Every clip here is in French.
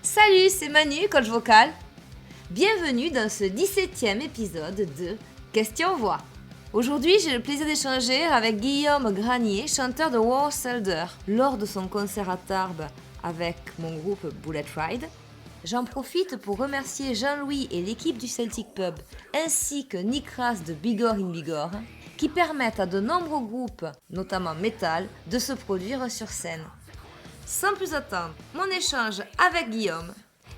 Salut, c'est Manu, coach vocal. Bienvenue dans ce 17e épisode de Question Voix. Aujourd'hui, j'ai le plaisir d'échanger avec Guillaume Granier, chanteur de War Soldier, lors de son concert à Tarbes avec mon groupe Bullet Ride. J'en profite pour remercier Jean-Louis et l'équipe du Celtic Pub, ainsi que Nick Ras de Bigor in Bigor, qui permettent à de nombreux groupes, notamment metal, de se produire sur scène. Sans plus attendre, mon échange avec Guillaume,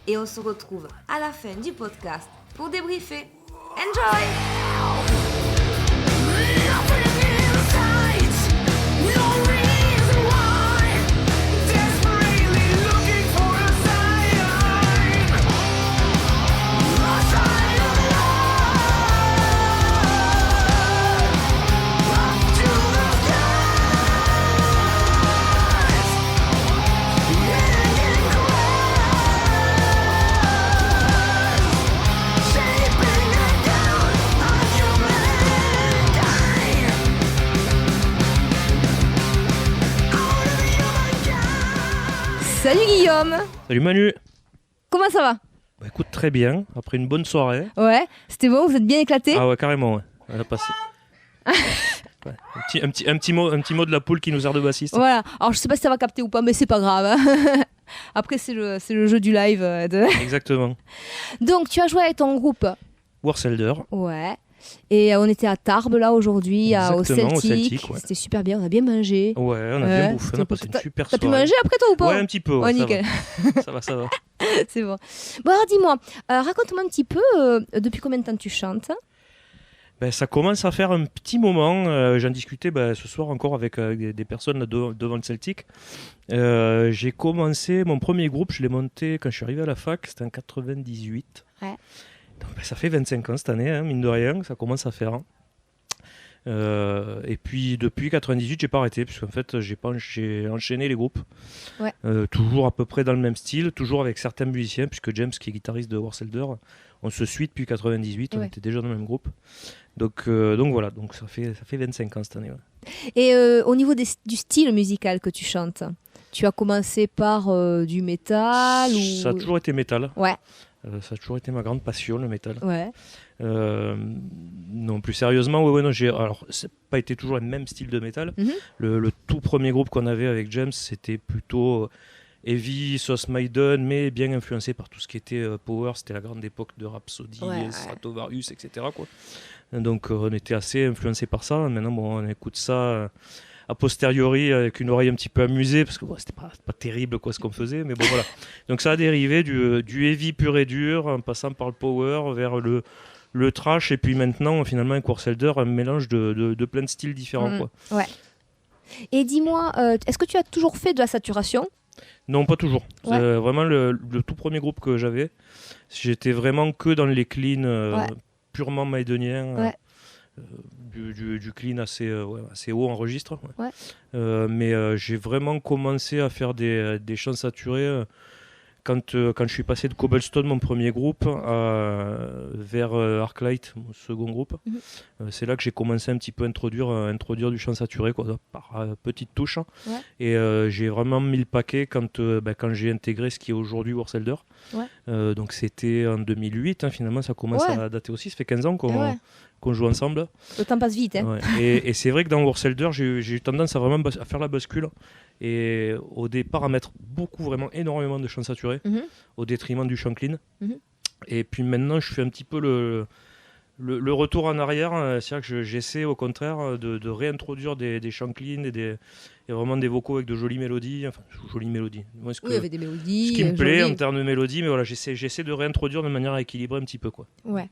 et on se retrouve à la fin du podcast pour débriefer. Enjoy! Salut Guillaume! Salut Manu! Comment ça va? Bah écoute, très bien, après une bonne soirée. Ouais, c'était bon, vous êtes bien éclatés? Ah ouais, carrément, ouais. Elle a passé. Ouais. Un petit mot de la poule qui nous sert de bassiste. Voilà, alors je sais pas si ça va capter ou pas, mais c'est pas grave. Hein. Après, c'est le jeu du live. Exactement. Donc, tu as joué avec ton groupe? War Soldier. Ouais. Et on était à Tarbes là aujourd'hui, au Exactement, Celtic. Ouais. C'était super bien, on a bien mangé. Ouais, on a bien bouffé, on a passé une super soirée. T'as pu manger après toi ou pas? Ouais, un petit peu. Ouais, nickel. Ça va. C'est bon. Bon, alors dis-moi, raconte-moi un petit peu, depuis combien de temps tu chantes? Ben, ça commence à faire un petit moment. J'en discutais ce soir encore avec des personnes là, devant le Celtic. J'ai commencé mon premier groupe, je l'ai monté quand je suis arrivé à la fac, c'était en 98. Ouais. Donc, ça fait 25 ans cette année, hein, mine de rien, ça commence à faire. Et puis depuis 98, j'ai pas arrêté, puisqu'en fait j'ai enchaîné les groupes. Ouais. Toujours à peu près dans le même style, toujours avec certains musiciens, puisque James, qui est guitariste de War Soldier, on se suit depuis 98, on était déjà dans le même groupe. Donc voilà, donc ça fait 25 ans cette année. Ouais. Et au niveau du style musical que tu chantes, tu as commencé par du métal ou... Ça a toujours été métal. Ouais. Ça a toujours été ma grande passion, le métal. Ouais. Non, plus sérieusement, alors, c'est pas été toujours le même style de métal. Mm-hmm. Le tout premier groupe qu'on avait avec James, c'était plutôt heavy, sauce Maiden, mais bien influencé par tout ce qui était power. C'était la grande époque de Rhapsody, Stratovarius, etc. Quoi. Donc on était assez influencé par ça. Maintenant, on écoute ça a posteriori avec une oreille un petit peu amusée, parce que c'était pas terrible ce qu'on faisait, mais bon voilà. Donc ça a dérivé du heavy pur et dur, en passant par le power, vers le trash, et puis maintenant finalement avec War Soldier, un mélange de plein de styles différents. Quoi. Ouais. Et dis-moi, est-ce que tu as toujours fait de la saturation? Non, pas toujours. Ouais. C'est vraiment le tout premier groupe que j'avais. J'étais vraiment que dans les cleans purement maideniens. Ouais. Du clean assez haut en registre. Ouais. Mais j'ai vraiment commencé à faire des chants saturés quand je suis passé de Cobblestone, mon premier groupe, vers Arclight, mon second groupe. Mm-hmm. C'est là que j'ai commencé un petit peu à introduire du chant saturé, par petites touches. Ouais. Et j'ai vraiment mis le paquet quand j'ai intégré ce qui est aujourd'hui War Soldier. Ouais. Donc c'était en 2008, finalement ça commence à dater aussi, ça fait 15 ans qu'on joue ensemble. Le temps passe vite. Hein. Ouais. Et c'est vrai que dans War Soldier, j'ai eu tendance à faire la bascule. Et au départ, à mettre énormément de chants saturés, au détriment du chant clean. Mm-hmm. Et puis maintenant, je fais un petit peu le retour en arrière. C'est-à-dire que j'essaie au contraire de réintroduire des chants clean et vraiment des vocaux avec de jolies mélodies. Enfin, jolies mélodies. Moi, il y avait des mélodies. Ce qui me plaît en termes de mélodie, mais voilà, j'essaie de réintroduire de manière à équilibrer un petit peu. Quoi. Ouais.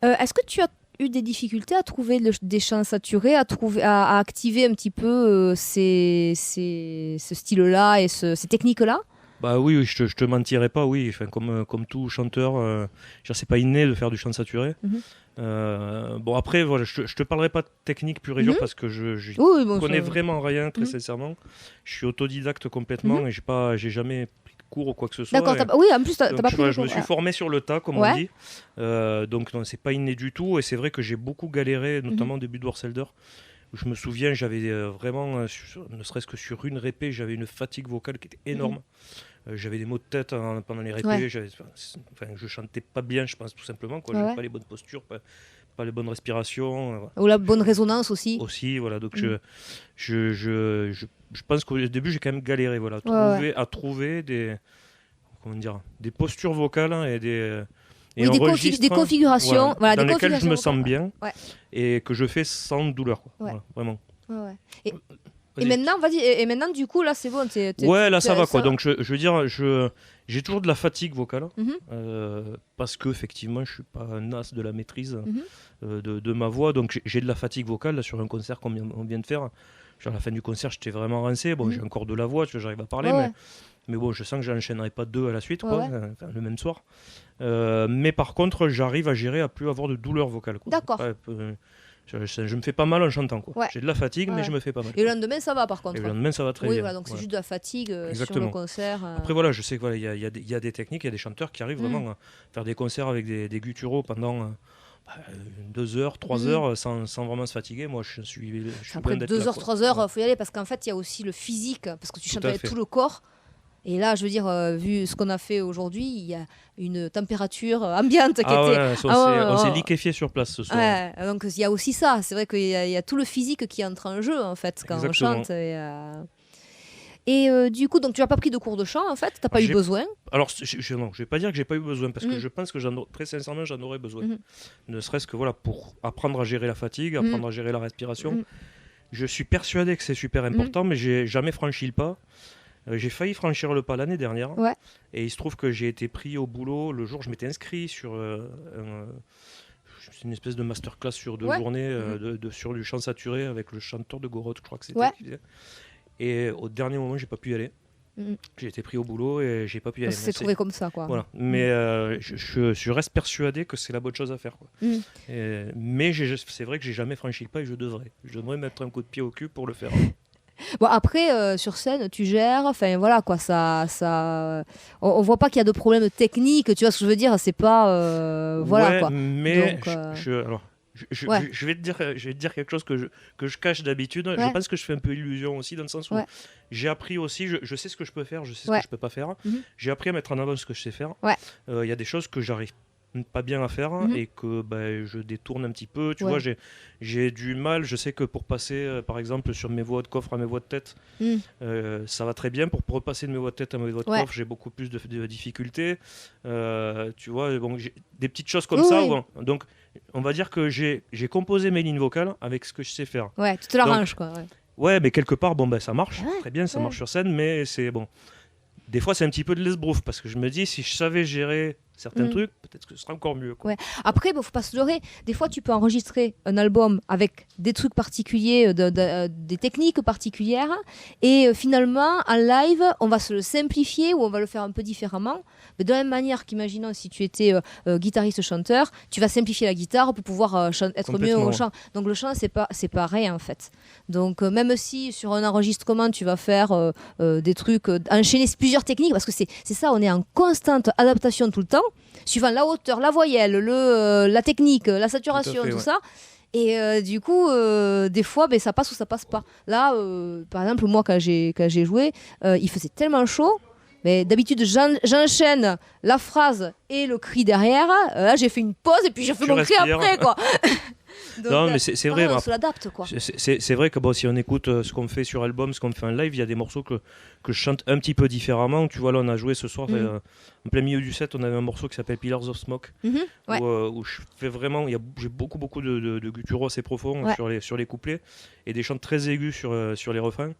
Est-ce que tu as eu des difficultés à trouver des chants saturés, à activer un petit peu ce style-là et ces techniques-là? Bah oui, je te mentirais pas, oui. Enfin, comme tout chanteur, c'est pas inné de faire du chant saturé. Mm-hmm. Bon après, voilà, je te parlerai pas de technique pure et dure parce que je connais vraiment rien, très sincèrement. Je suis autodidacte complètement et j'ai jamais pris de cours ou quoi que ce soit. D'accord, oui, en plus t'as pas pris de cours. Je me suis formé sur le tas, comme on dit. Donc non, c'est pas inné du tout, et c'est vrai que j'ai beaucoup galéré, notamment au début de War Soldier. Je me souviens, j'avais vraiment, ne serait-ce que sur une répé, j'avais une fatigue vocale qui était énorme. J'avais des maux de tête pendant les répés. Je chantais pas bien, je pense, tout simplement. Je n'avais pas les bonnes postures, pas les bonnes respirations. Ou la bonne résonance aussi. Aussi, voilà. Donc je pense qu'au début, j'ai quand même galéré, voilà, à trouver des postures vocales et des configurations, dans lesquelles je me sens bien et que je fais sans douleur, quoi. Voilà, vraiment. Et maintenant, du coup, là, c'est bon. Là, ça va, quoi. Donc, je veux dire, j'ai toujours de la fatigue vocale, parce que effectivement, je suis pas un as de la maîtrise de ma voix, donc j'ai de la fatigue vocale là, sur un concert qu'on vient de faire. Genre, à la fin du concert, j'étais vraiment rincé. Bon, j'ai encore de la voix, j'arrive à parler, mais bon, je sens que j'enchaînerai pas 2 à la suite, le même soir. Mais par contre, j'arrive à gérer à plus avoir de douleur vocale, quoi. D'accord. Je me fais pas mal en chantant, quoi. J'ai de la fatigue, mais je me fais pas mal. Et le lendemain, ça va, par contre. Et le lendemain, ça va très bien. Donc c'est juste de la fatigue sur le concert. Après, je sais qu'il y a des techniques, il y a des chanteurs qui arrivent vraiment à faire des concerts avec des gutturaux pendant 2 heures, 3 heures sans vraiment se fatiguer. Moi, je suis après loin d'être 2 là, heures, 3 heures, il faut y aller parce qu'en fait, il y a aussi le physique, parce que tu chantes avec tout le corps. Et là, je veux dire, vu ce qu'on a fait aujourd'hui, il y a une température ambiante qui était... on s'est liquéfié sur place ce soir. Donc il y a aussi ça. C'est vrai qu'il y a tout le physique qui entre en jeu, en fait, quand on chante. Et du coup, donc tu n'as pas pris de cours de chant, en fait? Tu n'as pas eu besoin? Alors, je ne vais pas dire que j'ai pas eu besoin, parce que je pense que très sincèrement, j'en aurais besoin. Ne serait-ce que pour apprendre à gérer la fatigue, apprendre à gérer la respiration. Je suis persuadé que c'est super important, mais j'ai jamais franchi le pas. J'ai failli franchir le pas l'année dernière, et il se trouve que j'ai été pris au boulot le jour où je m'étais inscrit sur une espèce de masterclass sur 2 journées sur du chant saturé avec le chanteur de Gorotte, je crois que c'était. Et au dernier moment, j'ai pas pu y aller. J'ai été pris au boulot et j'ai pas pu y aller. Ça s'est trouvé comme ça, quoi. Voilà. Mais je reste persuadé que c'est la bonne chose à faire, quoi. Mais c'est vrai que j'ai jamais franchi le pas et je devrais mettre un coup de pied au cul pour le faire. Bon, après, sur scène, tu gères, enfin voilà quoi, on voit pas qu'il y a de problème technique, tu vois ce que je veux dire, c'est pas quoi. Mais donc, je vais te dire quelque chose que je cache d'habitude. Je pense que je fais un peu illusion aussi, dans le sens où j'ai appris aussi, je sais ce que je peux faire, je sais ce que je peux pas faire. J'ai appris à mettre en avant ce que je sais faire. Y a des choses que j'arrive pas bien à faire et que je détourne un petit peu, tu vois. J'ai du mal, je sais que pour passer par exemple sur mes voix de coffre à mes voix de tête, ça va très bien. Pour repasser de mes voix de tête à mes voix de coffre, j'ai beaucoup plus de difficultés, tu vois. Bon, j'ai des petites choses comme ça. Donc on va dire que j'ai composé mes lignes vocales avec ce que je sais faire. Tu te l'arranges, quoi. Mais quelque part, ça marche très bien, ça marche sur scène, mais c'est bon. Des fois, c'est un petit peu de l'esbrouf, parce que je me dis, si je savais gérer certains trucs, peut-être que ce serait encore mieux, quoi. Après, faut pas se leurrer. Des fois, tu peux enregistrer un album avec des trucs particuliers, des techniques particulières, et finalement, en live, on va se le simplifier ou on va le faire un peu différemment. Mais de la même manière qu'imaginons si tu étais guitariste-chanteur, tu vas simplifier la guitare pour pouvoir être mieux au chant. Donc le chant, c'est pareil en fait. Donc même si sur un enregistrement, tu vas faire des trucs, enchaîner plusieurs techniques, parce que c'est ça, on est en constante adaptation tout le temps, suivant la hauteur, la voyelle, la technique, la saturation, tout ça. Et du coup, des fois, ça passe ou ça passe pas. Là, par exemple, moi, quand j'ai joué, il faisait tellement chaud. Mais d'habitude, j'enchaîne la phrase et le cri derrière. Là, j'ai fait une pause et puis j'ai fait mon cri après, quoi. Donc, non, mais c'est vrai. On se l'adapte, quoi. C'est vrai que si on écoute ce qu'on fait sur album, ce qu'on fait en live, il y a des morceaux que je chante un petit peu différemment. Tu vois, là, on a joué ce soir, en plein milieu du set, on avait un morceau qui s'appelle Pillars of Smoke, où je fais vraiment, j'ai beaucoup de gutturaux assez profonds sur les couplets et des chants très aigus sur les refrains.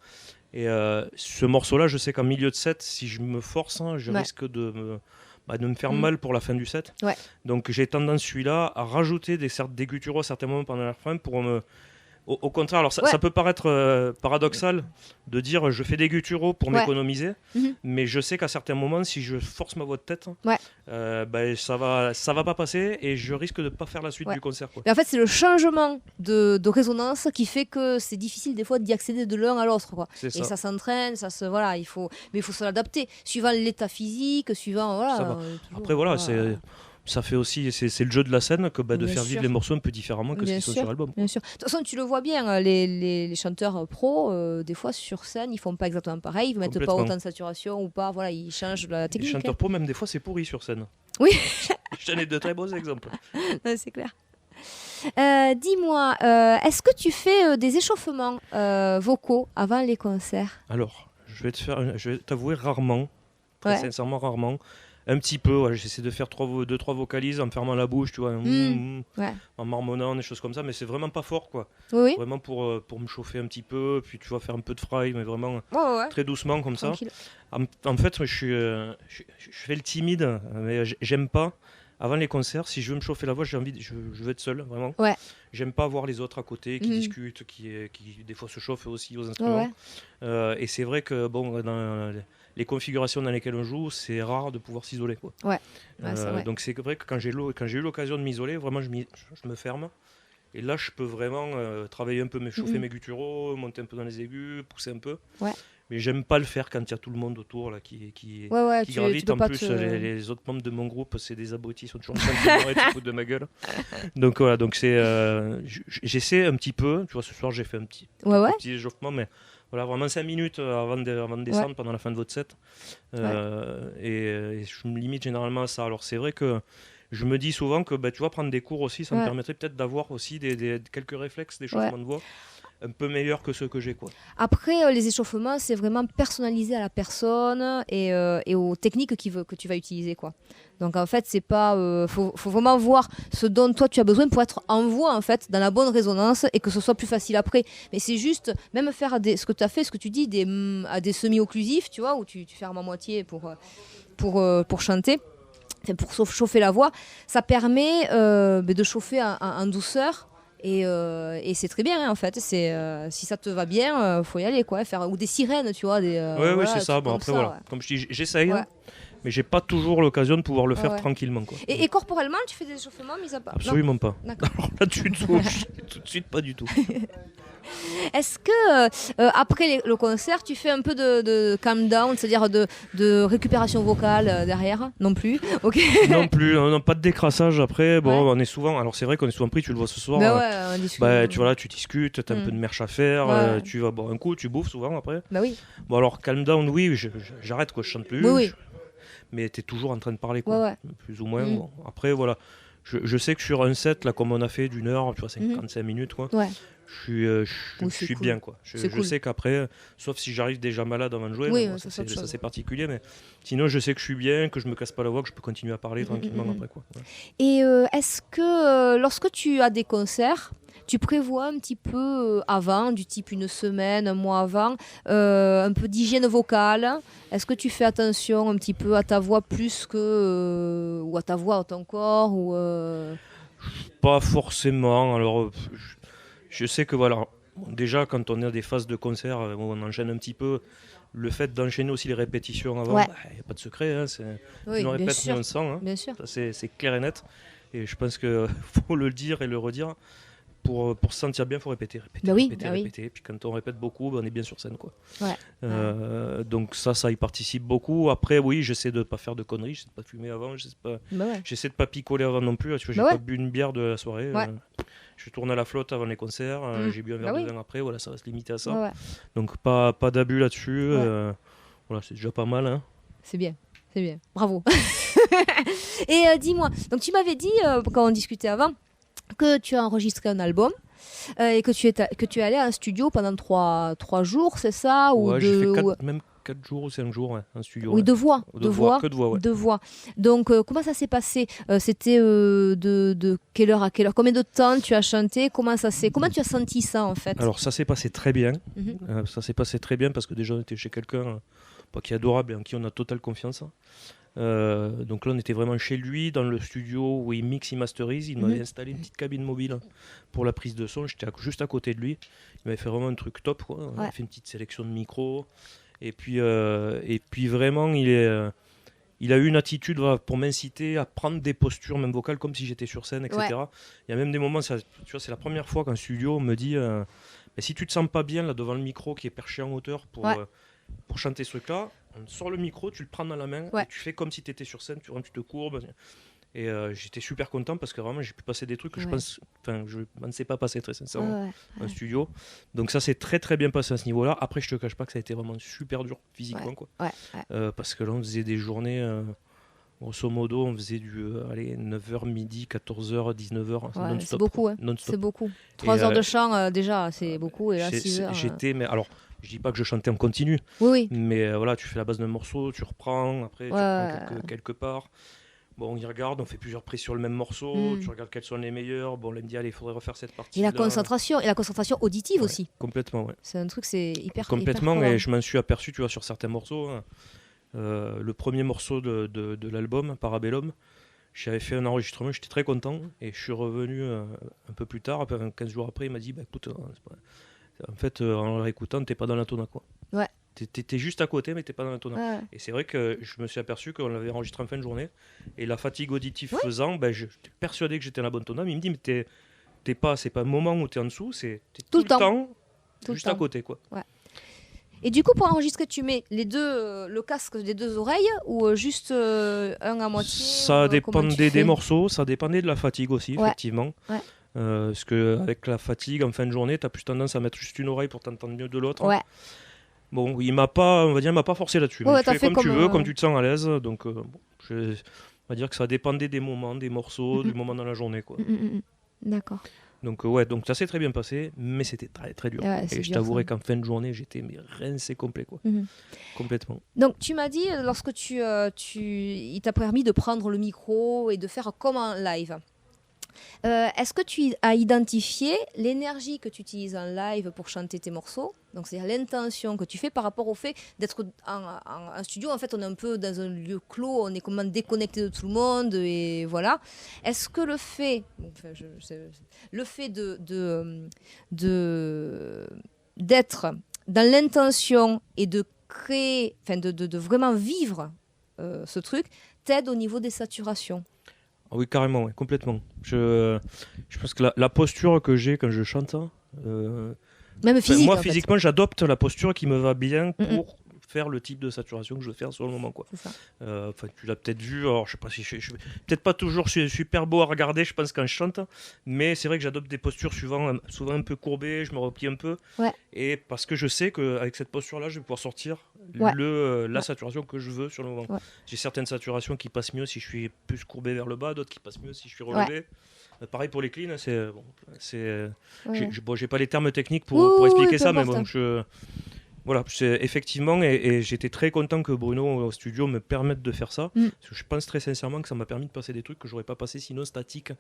Et ce morceau-là, je sais qu'en milieu de set, si je me force, je risque de me faire mal pour la fin du set. Donc j'ai tendance, celui-là, à rajouter des gutturaux à certains moments pendant la fin pour me... Au contraire, alors ça peut paraître paradoxal de dire je fais des gutturaux pour m'économiser, mais je sais qu'à certains moments, si je force ma voix de tête, ça va pas passer et je risque de pas faire la suite du concert, quoi. Mais en fait, c'est le changement de résonance qui fait que c'est difficile des fois d'y accéder de l'un à l'autre, quoi. Et ça s'entraîne, mais il faut se l'adapter suivant l'état physique, suivant Après ça fait aussi, c'est le jeu de la scène que de faire vivre les morceaux un peu différemment que ce qui sont sur l'album. Bien sûr. De toute façon, tu le vois bien, les chanteurs pros, des fois sur scène, ils font pas exactement pareil, ils mettent pas autant de saturation ou pas, voilà, ils changent la technique. Les chanteurs pros, même des fois, c'est pourri sur scène. Oui. Je t'en ai de très beaux exemples. Non, c'est clair. Dis-moi, est-ce que tu fais des échauffements vocaux avant les concerts? Alors, je vais t'avouer rarement, très sincèrement rarement. Un petit peu, j'essaie de faire 2-3 vocalises en me fermant la bouche, tu vois, en marmonnant, des choses comme ça, mais c'est vraiment pas fort, quoi. Oui. Vraiment pour me chauffer un petit peu, puis tu vois, faire un peu de fry, mais vraiment très doucement comme tranquille. Ça. En fait, je fais le timide, mais j'aime pas. Avant les concerts, si je veux me chauffer la voix, je veux être seul, vraiment. Ouais. J'aime pas voir les autres à côté qui discutent, qui des fois se chauffent aussi aux instruments. Et c'est vrai que dans les configurations dans lesquelles on joue, c'est rare de pouvoir s'isoler, quoi. Donc c'est vrai que quand j'ai eu l'occasion de m'isoler, vraiment je me ferme. Et là, je peux vraiment travailler un peu, chauffer mes gutturaux, monter un peu dans les aigus, pousser un peu. Ouais. Mais j'aime pas le faire quand il y a tout le monde autour là, qui gravite. En plus, les autres membres de mon groupe, c'est des abrutis, ils sont toujours en train de se foutre de ma gueule. Donc voilà, j'essaie un petit peu. Tu vois, ce soir, j'ai fait un petit échauffement, mais voilà, vraiment 5 minutes avant de descendre pendant la fin de votre set. Et je me limite généralement à ça. Alors c'est vrai que je me dis souvent que tu vois, prendre des cours aussi, ça me permettrait peut-être d'avoir aussi quelques réflexes d'échauffement de voix un peu meilleur que ceux que j'ai, quoi. Après, les échauffements, c'est vraiment personnalisé à la personne et aux techniques que tu vas utiliser, quoi. Donc en fait, c'est pas, faut vraiment voir ce dont toi tu as besoin pour être en voix, en fait, dans la bonne résonance et que ce soit plus facile après. Mais c'est juste, même faire ce que tu as fait, ce que tu dis, à des semi-occlusifs, tu vois, où tu fermes à moitié pour chanter, pour chauffer la voix, ça permet de chauffer en douceur. Et c'est très bien, hein, en fait. Si ça te va bien, faut y aller, quoi. Ou des sirènes, tu vois. Oui, c'est ça. Bon, après, voilà. Comme je dis, j'essaye, mais j'ai pas toujours l'occasion de pouvoir le faire tranquillement, quoi. Et corporellement, tu fais des échauffements mis à part? Absolument pas. D'accord. Alors là, tout de suite, pas du tout. Est-ce que après le concert, tu fais un peu de calm down, c'est-à-dire de récupération vocale derrière? Non plus. Ok. Non plus, non, pas de décrassage après. Bon, on est souvent. Alors c'est vrai qu'on est souvent pris, tu le vois ce soir. On discute. Tu discutes, t'as un peu de merch à faire, tu vas boire un coup, tu bouffes souvent après. Bah oui. Bon alors calm down, oui, j'arrête, quoi, je chante plus. Oui. Mais t'es toujours en train de parler, quoi. Plus ou moins. Bon. Après voilà, je sais que sur un set là, comme on a fait d'une heure, tu vois, 55 minutes, quoi. Ouais. Je suis cool. Bien, quoi. Je sais qu'après, sauf si j'arrive déjà malade avant de jouer, ça c'est particulier, mais sinon je sais que je suis bien, que je me casse pas la voix, que je peux continuer à parler tranquillement après, quoi. Ouais. Et est-ce que lorsque tu as des concerts, tu prévois un petit peu avant, du type une semaine, un mois avant, un peu d'hygiène vocale? Est-ce que tu fais attention un petit peu à ta voix plus que ou à ta voix, à ton corps ou Pas forcément. Alors je sais que voilà, déjà quand on est à des phases de concert, on enchaîne un petit peu. Le fait d'enchaîner aussi les répétitions avant, il n'y a pas de secret. Hein, plus on répète, plus on sent. Hein. Bien sûr. Ça, c'est clair et net. Et je pense qu'il faut le dire et le redire. Pour se sentir bien, il faut répéter. Répéter. Puis quand on répète beaucoup, on est bien sur scène, quoi. Donc ça y participe beaucoup. Après, oui, j'essaie de ne pas faire de conneries, j'essaie de ne pas fumer avant, j'essaie de ne pas picoler avant non plus. Tu vois, j'ai pas bu une bière de la soirée. Je tourne à la flotte avant les concerts, j'ai bu un verre de vin après, voilà, ça va se limiter à ça. Donc pas d'abus là-dessus. Voilà, c'est déjà pas mal. Hein. C'est bien. Bravo. Et dis-moi, donc tu m'avais dit, quand on discutait avant, que tu as enregistré un album et que tu es allé à un studio pendant 3 jours, c'est ça? J'ai fait 4 jours ou 5 jours en studio. Oui, de voix. De voix. Donc, comment ça s'est passé? C'était de quelle heure à quelle heure? Combien de temps tu as chanté? Comment tu as senti ça, en fait? Alors, ça s'est passé très bien. Ça s'est passé très bien parce que déjà, on était chez quelqu'un qui est adorable et en qui on a totale confiance. Donc là on était vraiment chez lui dans le studio où il mixe, il masterise. Il m'avait installé une petite cabine mobile pour la prise de son. J'étais juste à côté de lui. Il m'avait fait vraiment un truc top, quoi. Il a fait une petite sélection de micros et puis vraiment il a eu une attitude pour m'inciter à prendre des postures même vocales comme si j'étais sur scène, etc. Il y a même des moments, tu vois, c'est la première fois qu'en studio on me dit mais si tu te sens pas bien là devant le micro qui est perché en hauteur pour chanter ce truc là, on sort le micro, tu le prends dans la main et tu fais comme si tu étais sur scène, tu te courbes. Et j'étais super content parce que vraiment j'ai pu passer des trucs que je ne sais pas passer très sincèrement en studio. Donc ça s'est très très bien passé à ce niveau-là. Après je te cache pas que ça a été vraiment super dur physiquement quoi. Parce que là on faisait des journées, grosso modo on faisait du 9h midi, 14h, 19h non-stop. C'est beaucoup, non-stop. C'est beaucoup. 3 heures de chant déjà c'est beaucoup et là 6 heures. Mais alors je dis pas que je chantais en continu. Oui. Mais voilà, tu fais la base d'un morceau, tu reprends, après tu reprends quelque part. Bon, on y regarde, on fait plusieurs prises sur le même morceau, tu regardes quelles sont les meilleures. Bon, là, il me dit, allez, il faudrait refaire cette partie. Et la concentration auditive aussi. Complètement, ouais. C'est un truc, c'est hyper complètement, et je m'en suis aperçu, tu vois, sur certains morceaux. Le premier morceau de l'album, Parabellum, j'avais fait un enregistrement, j'étais très content, et je suis revenu un peu plus tard, 15 jours après, il m'a dit, bah écoute, en fait, en le réécoutant, t'es pas dans la tona, quoi. Ouais. T'es juste à côté, mais t'es pas dans la tona. Ouais. Et c'est vrai que je me suis aperçu qu'on l'avait enregistré en fin de journée. Et la fatigue auditive faisant, j'étais persuadé que j'étais dans la bonne tona. Mais il me dit, mais t'es pas, c'est pas le moment où t'es en dessous, c'est tout le temps juste à côté, quoi. Ouais. Et du coup, pour enregistrer, tu mets le casque des 2 oreilles ou juste un à moitié? Ça dépendait des morceaux, ça dépendait de la fatigue aussi, effectivement. Ouais. Parce qu'avec la fatigue en fin de journée, t'as plus tendance à mettre juste une oreille pour t'entendre mieux de l'autre. Ouais. Bon, il m'a pas forcé là-dessus. Mais tu fais comme tu veux, comme tu te sens à l'aise. Donc, on va dire que ça dépendait des moments, des morceaux, du moment dans la journée, quoi. D'accord. Donc, donc ça s'est très bien passé, mais c'était très très dur. Et je t'avouerai qu'en fin de journée, j'étais rincé complet, quoi. Complètement. Donc, tu m'as dit, lorsque il t'a permis de prendre le micro et de faire comme en live. Est-ce que tu as identifié l'énergie que tu utilises en live pour chanter tes morceaux? Donc, c'est-à-dire l'intention que tu fais par rapport au fait d'être en studio. En fait, on est un peu dans un lieu clos, on est complètement déconnecté de tout le monde, et voilà. Est-ce que le fait d'être dans l'intention et de créer, de vraiment vivre ce truc, t'aide au niveau des saturations? Ah oui, carrément, ouais, complètement. Je pense que la posture que j'ai quand je chante, même physique, moi physiquement, j'adopte la posture qui me va bien pour faire le type de saturation que je veux faire sur le moment, quoi. C'est ça. Tu l'as peut-être vu, alors je sais pas si je suis peut-être pas toujours super beau à regarder, je pense, quand je chante, mais c'est vrai que j'adopte des postures souvent un peu courbées, je me replie un peu, et parce que je sais qu'avec cette posture-là, je vais pouvoir sortir la saturation que je veux sur le moment. J'ai certaines saturations qui passent mieux si je suis plus courbé vers le bas, d'autres qui passent mieux si je suis relevé. Pareil pour les cleans, j'ai pas les termes techniques pour expliquer ça, mais bon, voilà, effectivement, et j'étais très content que Bruno au studio me permette de faire ça, parce que je pense très sincèrement que ça m'a permis de passer des trucs que j'aurais pas passé sinon statique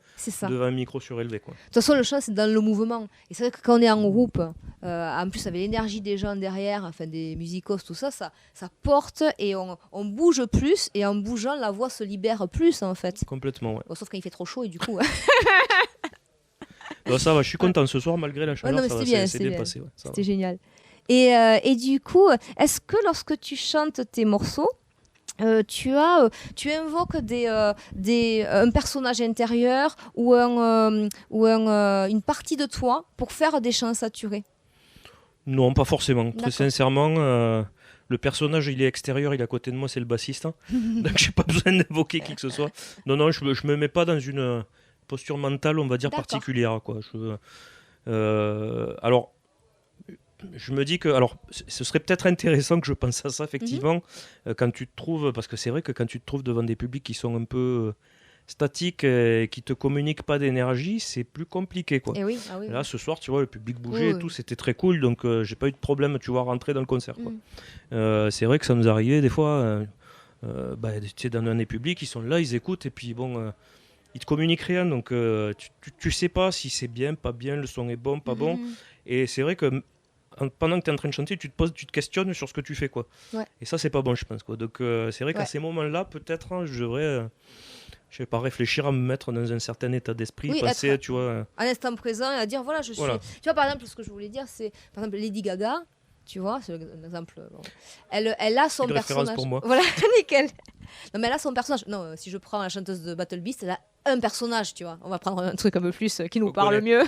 devant un micro surélevé, quoi. De toute façon, le chant, c'est dans le mouvement. Et c'est vrai que quand on est en groupe, en plus avec l'énergie des gens derrière, enfin des musicos, tout ça, ça porte et on bouge plus, et en bougeant, la voix se libère plus, en fait. Complètement, ouais. Bon, sauf quand il fait trop chaud, et du coup... Ça va, je suis content ce soir, malgré la chaleur, ça va, c'est bien passé. C'était génial. Et du coup, est-ce que lorsque tu chantes tes morceaux, tu invoques un personnage intérieur ou une partie de toi pour faire des chants saturés? Non, pas forcément. Très sincèrement, le personnage, il est extérieur, il est à côté de moi, c'est le bassiste. Donc, j'ai pas besoin d'évoquer qui que ce soit. Non, je me mets pas dans une posture mentale, on va dire, particulière, quoi. Alors, je me dis que, ce serait peut-être intéressant que je pense à ça, effectivement, quand tu te trouves, parce que c'est vrai que quand tu te trouves devant des publics qui sont un peu statiques et qui te communiquent pas d'énergie, c'est plus compliqué, quoi. Et là, ce soir, tu vois, le public bougeait et tout, c'était très cool, donc j'ai pas eu de problème, tu vois, rentrer dans le concert, quoi. C'est vrai que ça nous arrivait des fois, tu sais, dans un public, ils sont là, ils écoutent, et puis bon... ils te communiquent rien, donc tu sais pas si c'est bien, pas bien, le son est bon, pas bon. Et c'est vrai que pendant que tu es en train de chanter, tu te questionnes sur ce que tu fais, quoi. Et ça, c'est pas bon, je pense, quoi. Donc c'est vrai qu'à ces moments-là, peut-être, je devrais, je vais pas réfléchir à me mettre dans un certain état d'esprit, passer, tu vois. À l'instant présent et à dire, voilà, je suis. Tu vois, par exemple, ce que je voulais dire, c'est, par exemple, Lady Gaga. Tu vois, c'est un exemple. Bon. Elle a son personnage. Pour moi. Voilà, nickel. Non, mais elle a son personnage. Non, si je prends la chanteuse de Battle Beast, elle a un personnage, tu vois. On va prendre un truc un peu plus qui nous parle mieux.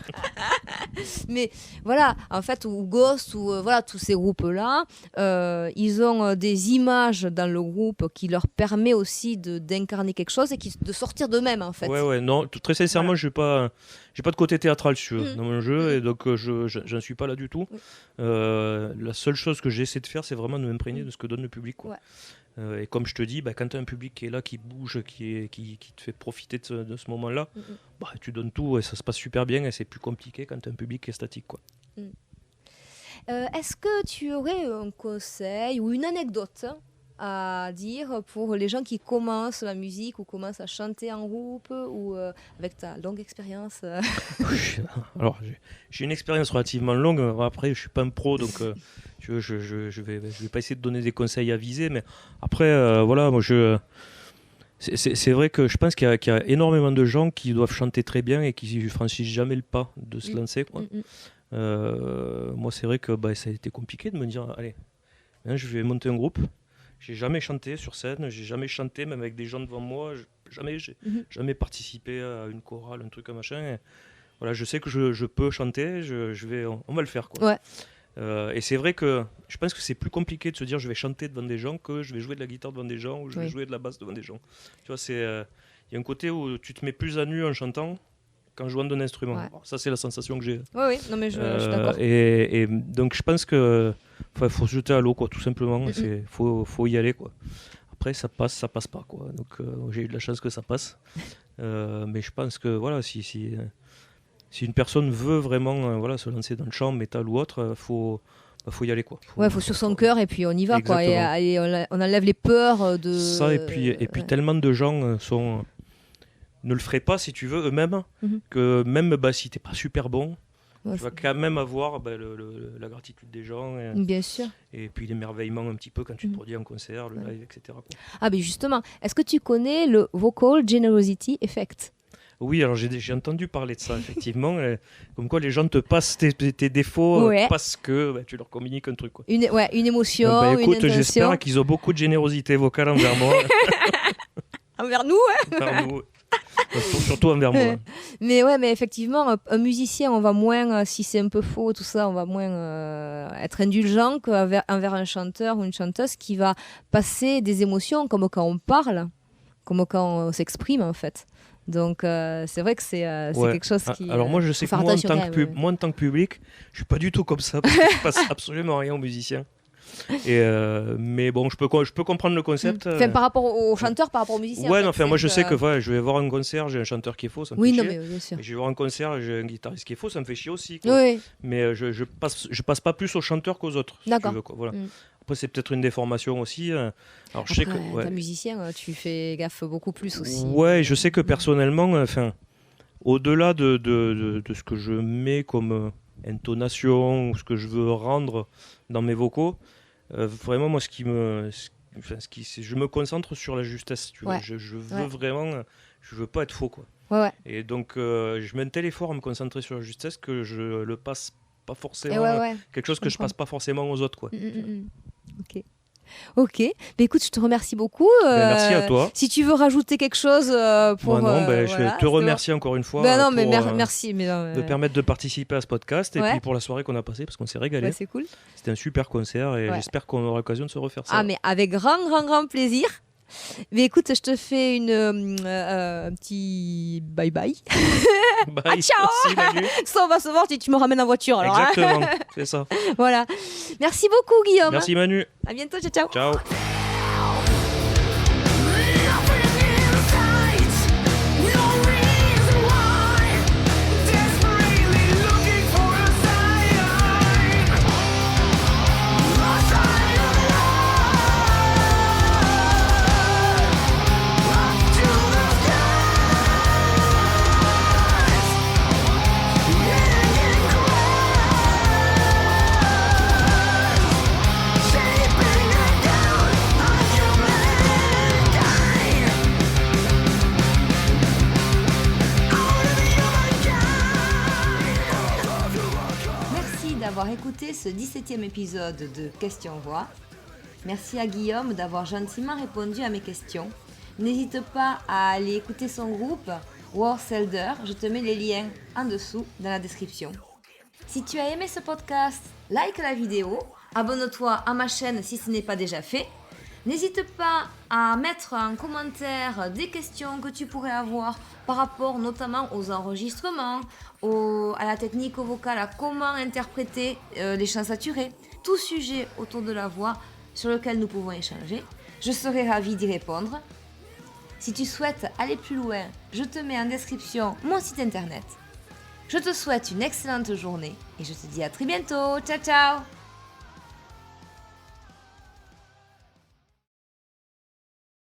Mais voilà, en fait, ou Ghost, ou voilà, tous ces groupes-là, ils ont des images dans le groupe qui leur permet aussi d'incarner quelque chose et de sortir d'eux-mêmes, en fait. Ouais, non, très sincèrement, j'ai pas de côté théâtral dans mon jeu, et donc j'en suis pas là du tout. La seule chose que j'essaie de faire, c'est vraiment de m'imprégner de ce que donne le public, quoi. Et comme je te dis, quand tu as un public qui est là, qui bouge, qui te fait profiter de ce moment-là, tu donnes tout et ça se passe super bien, et c'est plus compliqué quand tu as un public qui est statique, quoi. Est-ce que tu aurais un conseil ou une anecdote à dire pour les gens qui commencent la musique ou commencent à chanter en groupe, ou avec ta longue expérience Alors, j'ai une expérience relativement longue. Après, je suis pas un pro, donc je vais pas essayer de donner des conseils avisés, mais après, voilà, moi c'est vrai que je pense qu'il y a énormément de gens qui doivent chanter très bien et qui franchissent jamais le pas de se lancer, quoi. Moi, c'est vrai que ça a été compliqué de me dire, allez, je vais monter un groupe. J'ai jamais chanté sur scène, j'ai jamais chanté même avec des gens devant moi, j'ai jamais participé à une chorale, un truc, un machin. Et voilà, je sais que je peux chanter, on va le faire, quoi. Et c'est vrai que je pense que c'est plus compliqué de se dire je vais chanter devant des gens que je vais jouer de la guitare devant des gens, ou je vais jouer de la basse devant des gens. Tu vois, il y a un côté où tu te mets plus à nu en chantant qu'en jouant d'un instrument. Alors, ça, c'est la sensation que j'ai. Oui, non, mais je suis d'accord. Et donc, je pense que faut se jeter à l'eau, quoi, tout simplement. Faut y aller, quoi. Après, ça passe pas, quoi. Donc, j'ai eu de la chance que ça passe. Mais je pense que, voilà, si une personne veut vraiment se lancer dans le chant, métal ou autre, faut y aller, quoi. Faut sur son cœur, et puis on y va, quoi. Et on enlève les peurs de... Ça, et puis tellement de gens ne le feraient pas, si tu veux, eux-mêmes, que même si t'es pas super bon, tu vas quand même avoir la gratitude des gens, bien sûr. Et puis l'émerveillement un petit peu quand tu te produis en concert, le live, etc., quoi. Ah, mais justement, est-ce que tu connais le Vocal Generosity Effect? Oui, alors j'ai entendu parler de ça, effectivement. Comme quoi les gens te passent tes défauts parce que tu leur communiques un truc, quoi. Une émotion, écoute, une intention. J'espère qu'ils ont beaucoup de générosité vocale envers moi. Envers nous, Envers nous. Surtout envers moi. Mais effectivement, un musicien, on va moins, si c'est un peu faux, tout ça, on va moins être indulgent qu'envers un chanteur ou une chanteuse qui va passer des émotions, comme quand on parle, comme quand on s'exprime, en fait. Donc c'est vrai que c'est quelque chose qui... Alors moi, je sais que moi, en tant que public, je suis pas du tout comme ça, parce que je passe absolument rien aux musiciens. Mais bon, je peux comprendre le concept. Par rapport aux chanteurs, par rapport aux musiciens. Ouais, moi je sais que je vais voir un concert, j'ai un chanteur qui est faux, ça me fait chier. Mais bien sûr. Et je vais voir un concert, j'ai un guitariste qui est faux, ça me fait chier aussi, quoi. Oui. Mais je passe pas plus aux chanteurs qu'aux autres. D'accord. Si tu veux, quoi. Voilà. Après, c'est peut-être une déformation aussi. Alors, je sais que t'es musicien, tu fais gaffe beaucoup plus aussi. Ouais, je sais que personnellement, au-delà de ce que je mets comme intonation ou ce que je veux rendre dans mes vocaux, vraiment, moi, je me concentre sur la justesse. Tu vois. Je veux vraiment, je veux pas être faux, quoi. Ouais. Et donc, je mets un tel effort à me concentrer sur la justesse que je le passe pas forcément. Quelque chose que je passe pas forcément aux autres, quoi. Ok. Écoute, je te remercie beaucoup. Merci à toi. Si tu veux rajouter quelque chose pour... je te remercie encore une fois merci. De permettre de participer à ce podcast, et puis pour la soirée qu'on a passée, parce qu'on s'est régalé. C'est cool. C'était un super concert, et j'espère qu'on aura l'occasion de se refaire ça. Ah, mais avec grand plaisir. Mais écoute, je te fais un petit bye-bye. Bye. Ciao. Merci, Manu. Ça, on va se voir si tu me ramènes en voiture. Alors, exactement, c'est ça. Voilà. Merci beaucoup, Guillaume. Merci, Manu. À bientôt, ciao. Ciao. D'avoir écouté ce 17e épisode de Question Voix. Merci à Guillaume d'avoir gentiment répondu à mes questions. N'hésite pas à aller écouter son groupe Warselder, je te mets les liens en dessous dans la description. Si tu as aimé ce podcast, like la vidéo, abonne-toi à ma chaîne si ce n'est pas déjà fait. N'hésite pas à mettre en commentaire des questions que tu pourrais avoir par rapport notamment aux enregistrements, à la technique vocale, à comment interpréter les chants saturés, tout sujet autour de la voix sur lequel nous pouvons échanger. Je serai ravie d'y répondre. Si tu souhaites aller plus loin, je te mets en description mon site internet. Je te souhaite une excellente journée et je te dis à très bientôt. Ciao ciao!